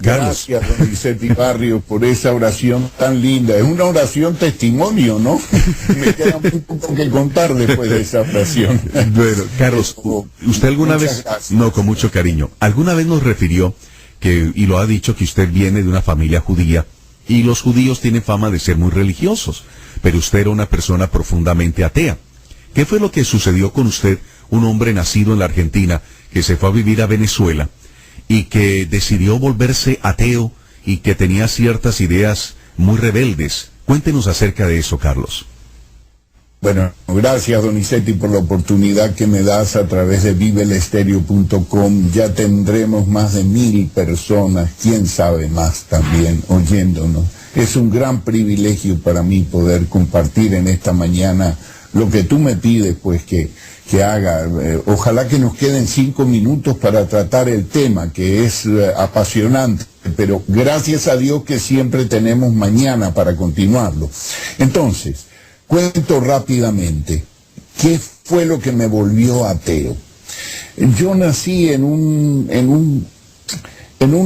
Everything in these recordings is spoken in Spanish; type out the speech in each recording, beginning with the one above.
Carlos. Gracias, don Vicente Barrios, por esa oración tan linda. Es una oración testimonio, ¿no? Me queda muy poco que contar después de esa oración. Bueno, Carlos, usted alguna vez, gracias. no, con mucho cariño, alguna vez nos refirió que, y lo ha dicho, que usted viene de una familia judía, y los judíos tienen fama de ser muy religiosos, pero usted era una persona profundamente atea. ¿Qué fue lo que sucedió con usted, un hombre nacido en la Argentina, que se fue a vivir a Venezuela, y que decidió volverse ateo, y que tenía ciertas ideas muy rebeldes? Cuéntenos acerca de eso, Carlos. Bueno, gracias Donizetti por la oportunidad que me das a través de vivelestereo.com. Ya tendremos más de 1000 personas, quién sabe más también, oyéndonos. Es un gran privilegio para mí poder compartir en esta mañana lo que tú me pides, pues que haga. Ojalá que nos queden 5 minutos para tratar el tema, que es apasionante, pero gracias a Dios que siempre tenemos mañana para continuarlo. Entonces, cuento rápidamente, ¿qué fue lo que me volvió ateo? Yo nací en un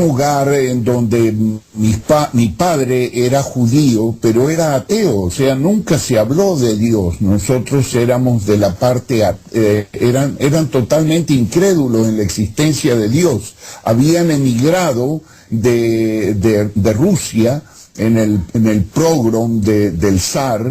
hogar en donde mi padre era judío, pero era ateo, o sea, nunca se habló de Dios. Nosotros éramos de la parte, eran totalmente incrédulos en la existencia de Dios. Habían emigrado de Rusia, en el pogrom del zar,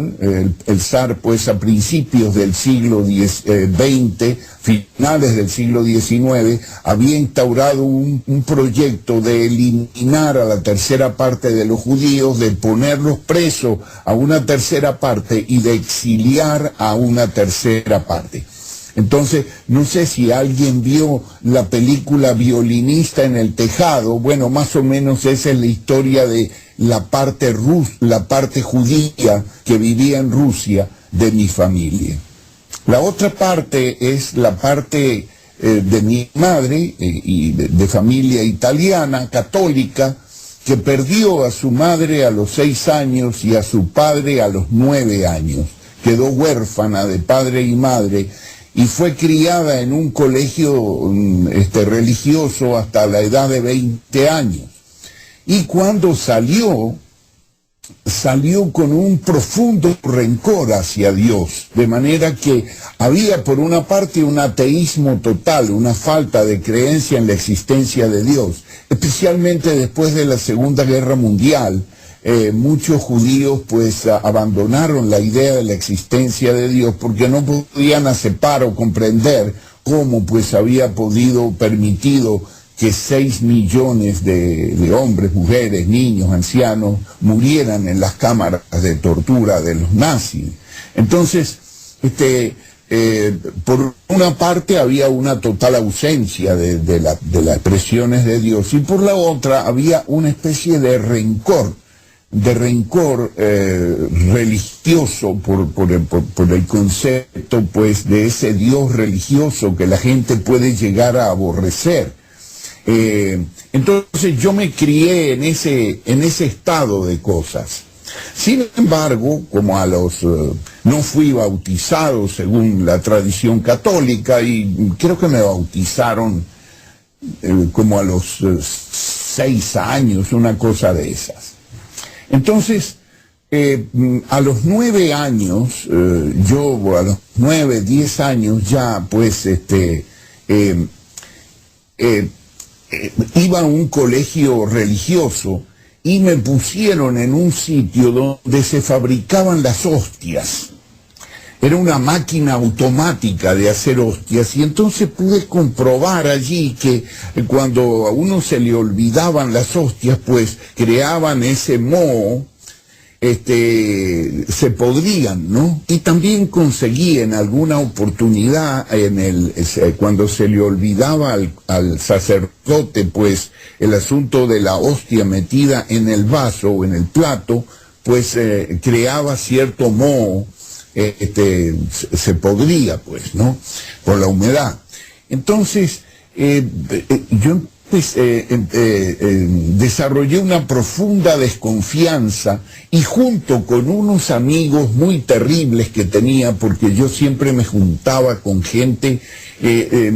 el zar pues a principios del siglo XX, finales del siglo XIX, había instaurado un proyecto de eliminar a la tercera parte de los judíos, de ponerlos presos a una tercera parte y de exiliar a una tercera parte. Entonces, no sé si alguien vio la película Violinista en el Tejado. Bueno, más o menos esa es la historia de la parte judía que vivía en Rusia de mi familia. La otra parte es la parte de mi madre y de familia italiana, católica, que perdió a su madre a los 6 años y a su padre a los 9 años. Quedó huérfana de padre y madre y fue criada en un colegio religioso hasta la edad de 20 años. Y cuando salió con un profundo rencor hacia Dios, de manera que había por una parte un ateísmo total, una falta de creencia en la existencia de Dios, especialmente después de la Segunda Guerra Mundial. Muchos judíos pues abandonaron la idea de la existencia de Dios porque no podían aceptar o comprender cómo pues había permitido que 6 millones de hombres, mujeres, niños, ancianos murieran en las cámaras de tortura de los nazis. Entonces, por una parte había una total ausencia de las expresiones de Dios, y por la otra había una especie de rencor religioso por el concepto pues de ese Dios religioso que la gente puede llegar a aborrecer. Entonces yo me crié en ese estado de cosas. Sin embargo, como no fui bautizado según la tradición católica, y creo que me bautizaron como a los 6 años, una cosa de esas. Entonces, a los 9 años, yo a los 9, 10 años ya, pues, iba a un colegio religioso y me pusieron en un sitio donde se fabricaban las hostias. Era una máquina automática de hacer hostias, y entonces pude comprobar allí que cuando a uno se le olvidaban las hostias, pues creaban ese moho, se podrían, ¿no? Y también conseguí en alguna oportunidad, cuando se le olvidaba al sacerdote, pues, el asunto de la hostia metida en el vaso o en el plato, pues creaba cierto moho, se podría, pues, ¿no? Por la humedad. Entonces, yo desarrollé una profunda desconfianza, y junto con unos amigos muy terribles que tenía, porque yo siempre me juntaba con gente de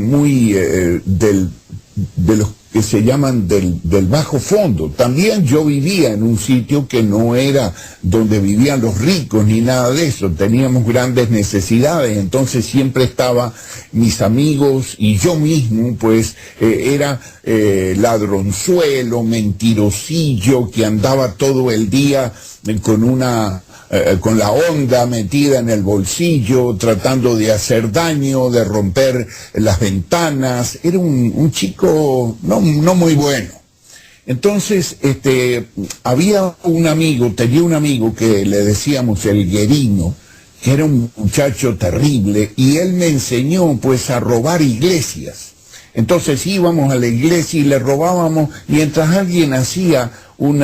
los que se llaman del bajo fondo. También yo vivía en un sitio que no era donde vivían los ricos ni nada de eso. Teníamos grandes necesidades, entonces siempre estaba mis amigos y yo mismo, pues era ladronzuelo, mentirosillo, que andaba todo el día con la onda metida en el bolsillo, tratando de hacer daño, de romper las ventanas. Era un chico no muy bueno. Entonces, tenía un amigo que le decíamos el Guerino, que era un muchacho terrible, y él me enseñó pues a robar iglesias. Entonces íbamos a la iglesia y le robábamos mientras alguien hacía un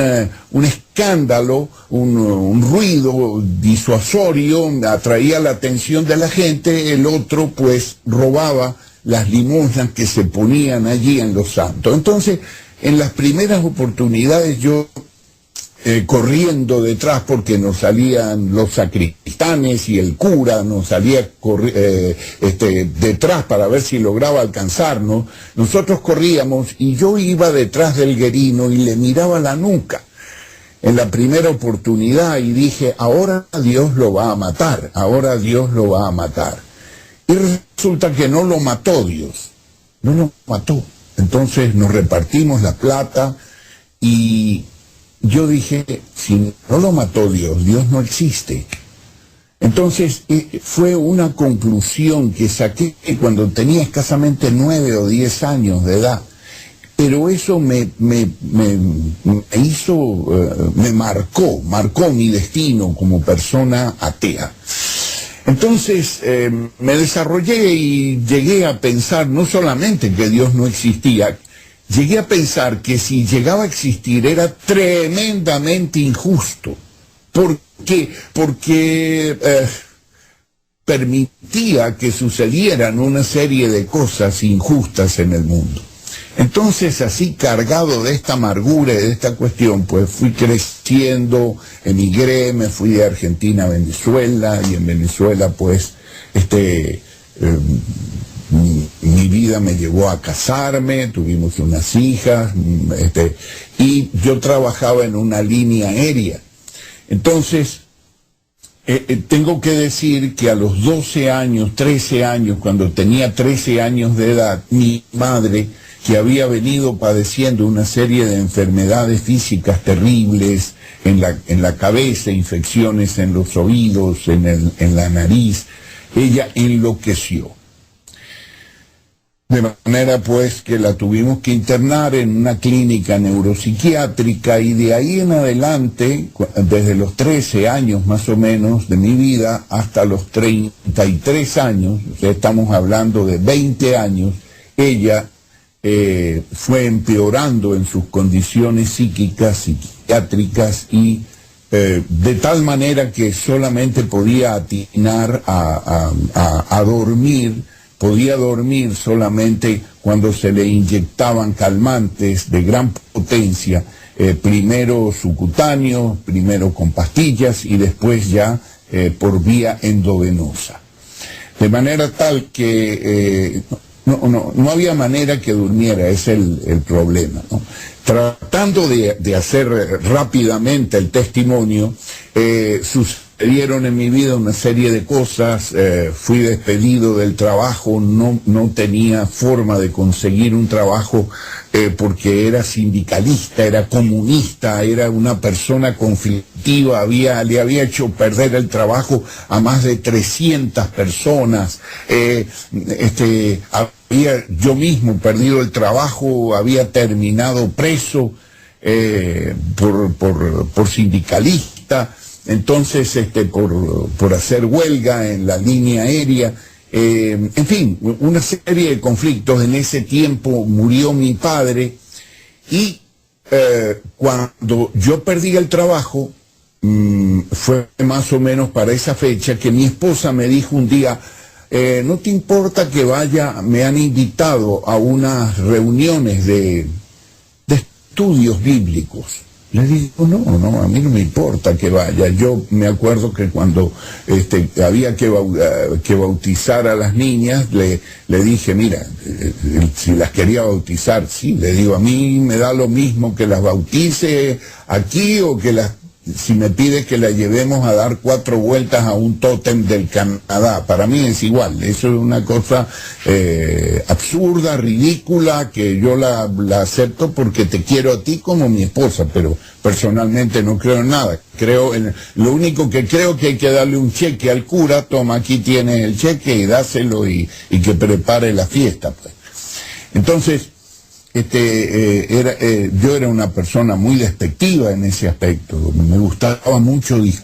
escándalo, un ruido disuasorio, atraía la atención de la gente. El otro pues robaba las limosnas que se ponían allí en los santos. Entonces, en las primeras oportunidades yo corriendo detrás, porque nos salían los sacristanes y el cura nos salía detrás para ver si lograba alcanzarnos. Nosotros corríamos y yo iba detrás del Guerino y le miraba la nuca en la primera oportunidad y dije, ahora Dios lo va a matar, ahora Dios lo va a matar. Y resulta que no lo mató Dios, no lo mató. Entonces nos repartimos la plata y yo dije, si no lo mató Dios, Dios no existe. Entonces fue una conclusión que saqué cuando tenía escasamente 9 o 10 años de edad. Pero eso me marcó mi destino como persona atea. Entonces me desarrollé y llegué a pensar no solamente que Dios no existía, llegué a pensar que si llegaba a existir era tremendamente injusto, porque permitía que sucedieran una serie de cosas injustas en el mundo. Entonces, así cargado de esta amargura y de esta cuestión, pues fui creciendo, emigré, me fui de Argentina a Venezuela, y en Venezuela pues mi vida me llevó a casarme, tuvimos unas hijas, y yo trabajaba en una línea aérea. Entonces, tengo que decir que a los 12 años, 13 años, cuando tenía 13 años de edad, mi madre, que había venido padeciendo una serie de enfermedades físicas terribles en la cabeza, infecciones en los oídos, en la nariz, ella enloqueció. De manera pues que la tuvimos que internar en una clínica neuropsiquiátrica, y de ahí en adelante, desde los 13 años más o menos de mi vida hasta los 33 años, o sea, estamos hablando de 20 años, ella fue empeorando en sus condiciones psíquicas, psiquiátricas, y de tal manera que solamente podía atinar a dormir. Podía dormir solamente cuando se le inyectaban calmantes de gran potencia, primero subcutáneo, primero con pastillas y después ya por vía endovenosa. De manera tal que no había manera que durmiera, es el problema, ¿no? Tratando de hacer rápidamente el testimonio, sucedieron en mi vida una serie de cosas. Fui despedido del trabajo, no tenía forma de conseguir un trabajo porque era sindicalista, era comunista, era una persona conflictiva, le había hecho perder el trabajo a más de 300 personas, había yo mismo perdido el trabajo, había terminado preso por sindicalista. Entonces, por hacer huelga en la línea aérea, en fin, una serie de conflictos. En ese tiempo murió mi padre, y cuando yo perdí el trabajo, fue más o menos para esa fecha que mi esposa me dijo un día, ¿no te importa que vaya? Me han invitado a unas reuniones de estudios bíblicos. Le digo, no, a mí no me importa que vaya. Yo me acuerdo que cuando había que bautizar a las niñas, le dije, mira, si las quería bautizar, sí, le digo, a mí me da lo mismo que las bautice aquí o que si me pides que la llevemos a dar 4 vueltas a un tótem del Canadá, para mí es igual. Eso es una cosa absurda, ridícula, que yo la acepto porque te quiero a ti como mi esposa, pero personalmente no creo en nada. Lo único que creo que hay que darle un cheque al cura, toma, aquí tienes el cheque y dáselo y que prepare la fiesta, pues. Entonces, yo era una persona muy despectiva en ese aspecto. Me gustaba mucho discutir